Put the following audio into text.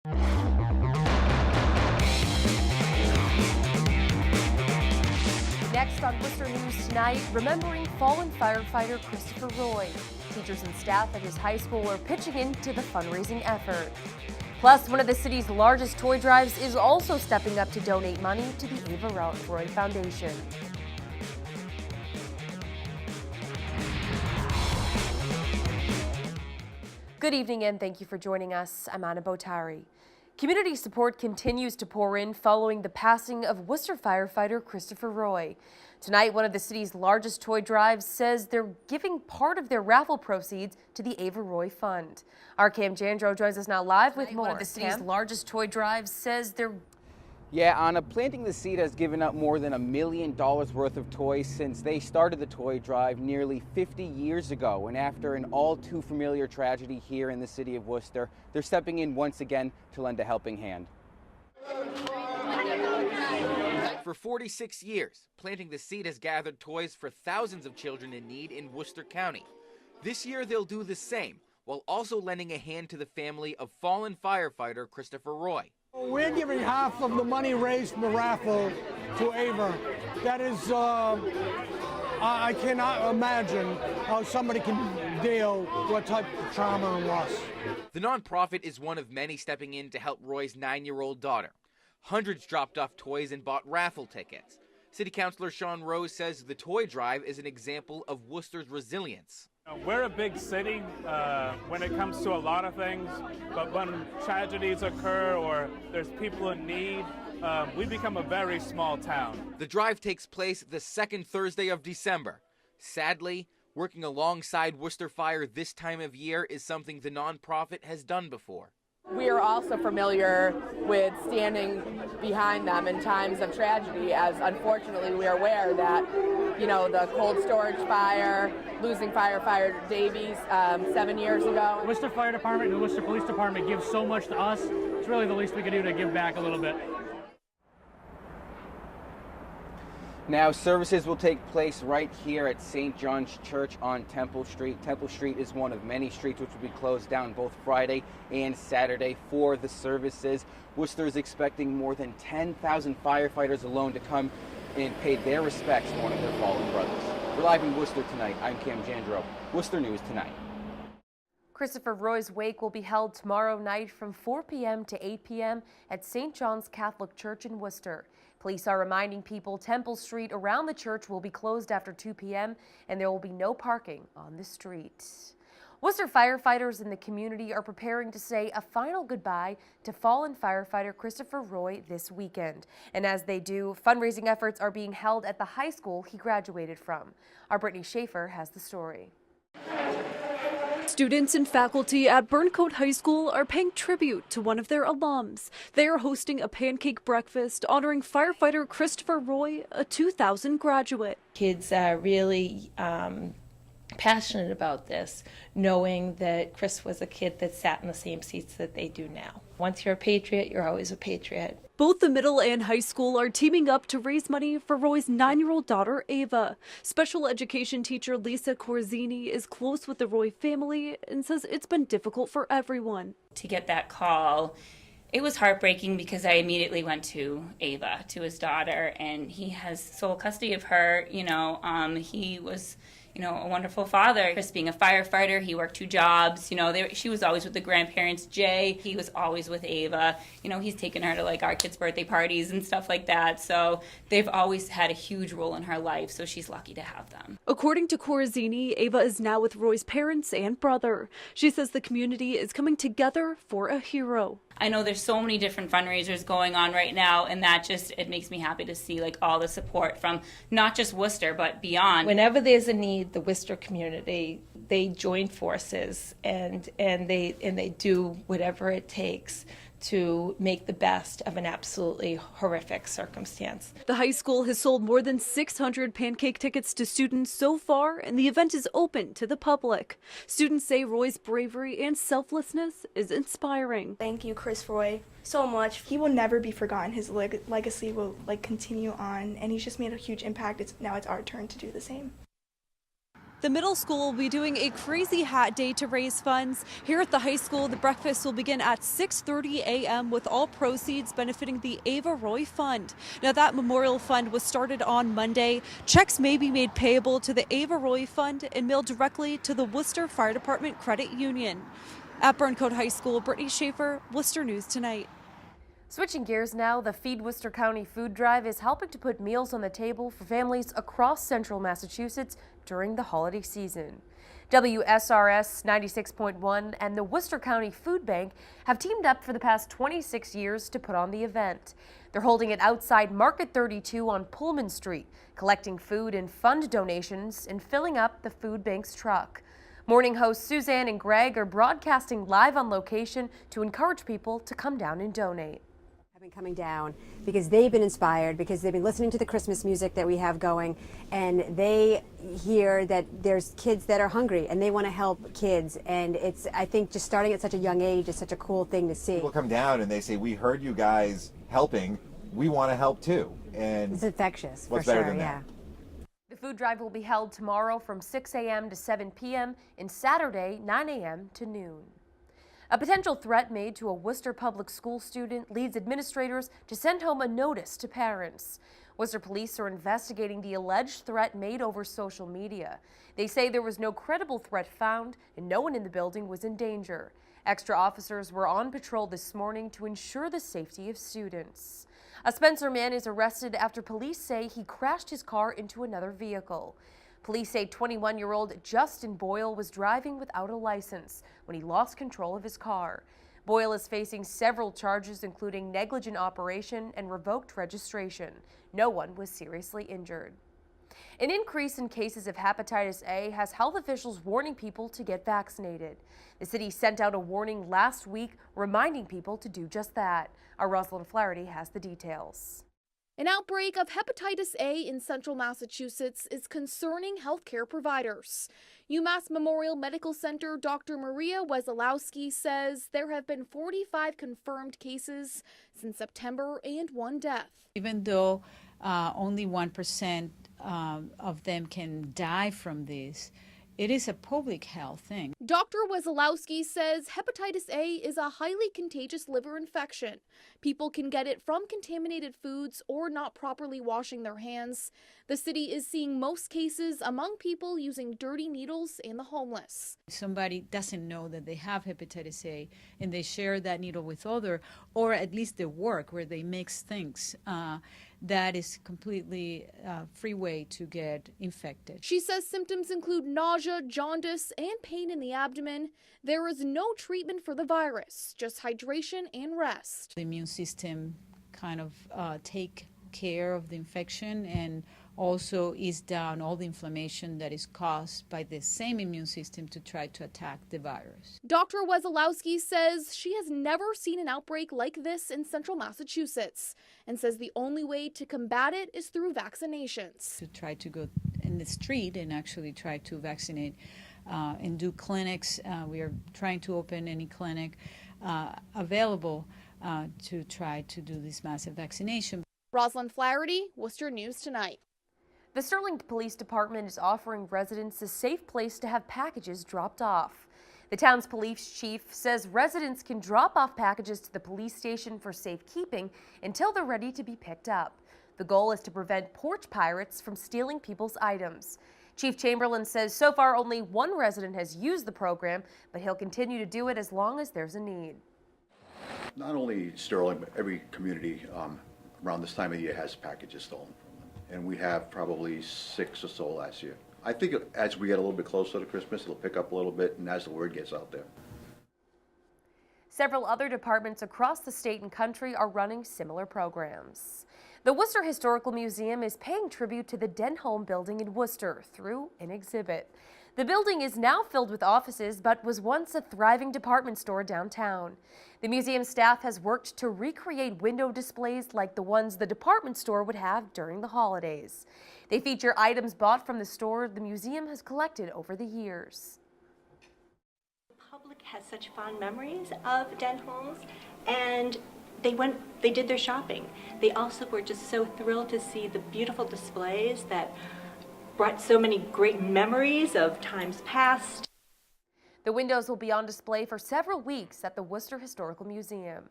Next on Worcester News Tonight, remembering fallen firefighter Christopher Roy. Teachers and staff at his high school are pitching into the fundraising effort. Plus, one of the city's largest toy drives is also stepping up to donate money to the Ava Roy Foundation. Good evening and thank you for joining us. I'm Anna Botari. Community support continues to pour in following the passing of Worcester firefighter Christopher Roy. Tonight, one of the city's largest toy drives says they're giving part of their raffle proceeds to the Ava Roy Fund. Our Cam Jandro joins us now live with more. One of the city's largest toy drives says they're... Yeah, Anna, Planting the Seed has given up more than $1 million worth of toys since they started the toy drive nearly 50 years ago. And after an all too familiar tragedy here in the city of Worcester, they're stepping in once again to lend a helping hand. For 46 years, Planting the Seed has gathered toys for thousands of children in need in Worcester County. This year they'll do the same, while also lending a hand to the family of fallen firefighter Christopher Roy. We're giving half of the money raised from the raffle to Ava. That is, I cannot imagine how somebody can deal with what type of trauma and loss. The nonprofit is one of many stepping in to help Roy's 9-year-old daughter. Hundreds dropped off toys and bought raffle tickets. City Councilor Sean Rose says the toy drive is an example of Worcester's resilience. We're a big city when it comes to a lot of things, but when tragedies occur or there's people in need, we become a very small town. The drive takes place the second Thursday of December. Sadly, working alongside Worcester Fire this time of year is something the nonprofit has done before. We are also familiar with standing behind them in times of tragedy, as unfortunately we are aware that, you know, the cold storage fire, losing firefighter Davies 7 years ago. Worcester Fire Department and the Worcester Police Department give so much to us. It's really the least we can do to give back a little bit. Now, services will take place right here at St. John's Church on Temple Street. Temple Street is one of many streets which will be closed down both Friday and Saturday for the services. Worcester is expecting more than 10,000 firefighters alone to come and pay their respects to one of their fallen brothers. We're live in Worcester tonight. I'm Cam Jandro. Worcester News Tonight. Christopher Roy's wake will be held tomorrow night from 4 p.m. to 8 p.m. at St. John's Catholic Church in Worcester. Police are reminding people Temple Street around the church will be closed after 2 p.m. and there will be no parking on the street. Worcester firefighters in the community are preparing to say a final goodbye to fallen firefighter Christopher Roy this weekend. And as they do, fundraising efforts are being held at the high school he graduated from. Our Brittany Schaefer has the story. Students and faculty at Burncoat High School are paying tribute to one of their alums. They are hosting a pancake breakfast honoring firefighter Christopher Roy, a 2000 graduate. Kids are really passionate about this, knowing that Chris was a kid that sat in the same seats that they do now. Once you're a patriot, you're always a patriot. Both the middle and high school are teaming up to raise money for Roy's 9-year-old daughter, Ava. Special education teacher Lisa Corzini is close with the Roy family and says it's been difficult for everyone. To get that call, it was heartbreaking because I immediately went to Ava, to his daughter, and he has sole custody of her. He was a wonderful father. Chris being a firefighter, he worked 2 jobs. She was always with the grandparents. Jay, he was always with Ava. He's taken her to like our kids' birthday parties and stuff like that. So they've always had a huge role in her life. So she's lucky to have them. According to Corazini, Ava is now with Roy's parents and brother. She says the community is coming together for a hero. I know there's so many different fundraisers going on right now, and it makes me happy to see like all the support from not just Worcester but beyond. Whenever there's a need, the Worcester community, they join forces and they do whatever it takes to make the best of an absolutely horrific circumstance. The high school has sold more than 600 pancake tickets to students so far, and the event is open to the public. Students say Roy's bravery and selflessness is inspiring. Thank you, Chris Roy, so much. He will never be forgotten. His legacy will continue on, and he's just made a huge impact. Now it's our turn to do the same. The middle school will be doing a crazy hat day to raise funds. Here at the high school, the breakfast will begin at 6:30 a.m. with all proceeds benefiting the Ava Roy Fund. Now, that memorial fund was started on Monday. Checks may be made payable to the Ava Roy Fund and mailed directly to the Worcester Fire Department Credit Union. At Burncoat High School, Brittany Schaefer, Worcester News Tonight. Switching gears now, the Feed Worcester County Food Drive is helping to put meals on the table for families across central Massachusetts during the holiday season. WSRS 96.1 and the Worcester County Food Bank have teamed up for the past 26 years to put on the event. They're holding it outside Market 32 on Pullman Street, collecting food and fund donations and filling up the food bank's truck. Morning hosts Suzanne and Greg are broadcasting live on location to encourage people to come down and donate. Been coming down because they've been inspired, because they've been listening to the Christmas music that we have going, and they hear that there's kids that are hungry and they want to help kids, and it's, I think, just starting at such a young age is such a cool thing to see. People come down and they say, we heard you guys helping, we want to help too, and it's infectious. What's for better sure, than yeah. that? The food drive will be held tomorrow from 6 a.m. to 7 p.m. and Saturday 9 a.m. to noon. A potential threat made to a Worcester public school student leads administrators to send home a notice to parents. Worcester police are investigating the alleged threat made over social media. They say there was no credible threat found and no one in the building was in danger. Extra officers were on patrol this morning to ensure the safety of students. A Spencer man is arrested after police say he crashed his car into another vehicle. Police say 21-year-old Justin Boyle was driving without a license when he lost control of his car. Boyle is facing several charges, including negligent operation and revoked registration. No one was seriously injured. An increase in cases of hepatitis A has health officials warning people to get vaccinated. The city sent out a warning last week reminding people to do just that. Our Rosalind Flaherty has the details. An outbreak of hepatitis A in central Massachusetts is concerning healthcare providers. UMass Memorial Medical Center Dr. Maria Wesolowski says there have been 45 confirmed cases since September and one death. Even though only 1% of them can die from this, it is a public health thing. Dr. Wesolowski says hepatitis A is a highly contagious liver infection. People can get it from contaminated foods or not properly washing their hands. The city is seeing most cases among people using dirty needles and the homeless. If somebody doesn't know that they have hepatitis A and they share that needle with other, or at least their work where they mix things, that is completely free way to get infected. She says symptoms include nausea, jaundice, and pain in the abdomen. There is no treatment for the virus, just hydration and rest. The immune system kind of take care of the infection and also ease down all the inflammation that is caused by the same immune system to try to attack the virus. Dr. Wesolowski says she has never seen an outbreak like this in central Massachusetts and says the only way to combat it is through vaccinations. To try to go in the street and actually try to vaccinate and do clinics. We are trying to open any clinic available to try to do this massive vaccination. Rosalind Flaherty, Worcester News Tonight. The Sterling Police Department is offering residents a safe place to have packages dropped off. The town's police chief says residents can drop off packages to the police station for safekeeping until they're ready to be picked up. The goal is to prevent porch pirates from stealing people's items. Chief Chamberlain says so far only one resident has used the program, but he'll continue to do it as long as there's a need. Not only Sterling, but every community around this time of year has packages stolen from them. And we have probably 6 or so last year. I think as we get a little bit closer to Christmas, it'll pick up a little bit, and as the word gets out there. Several other departments across the state and country are running similar programs. The Worcester Historical Museum is paying tribute to the Denholm building in Worcester through an exhibit. The building is now filled with offices, but was once a thriving department store downtown. The museum staff has worked to recreate window displays like the ones the department store would have during the holidays. They feature items bought from the store the museum has collected over the years. The public has such fond memories of Denholm's, and they did their shopping. They also were just so thrilled to see the beautiful displays that brought so many great memories of times past. The windows will be on display for several weeks at the Worcester Historical Museum.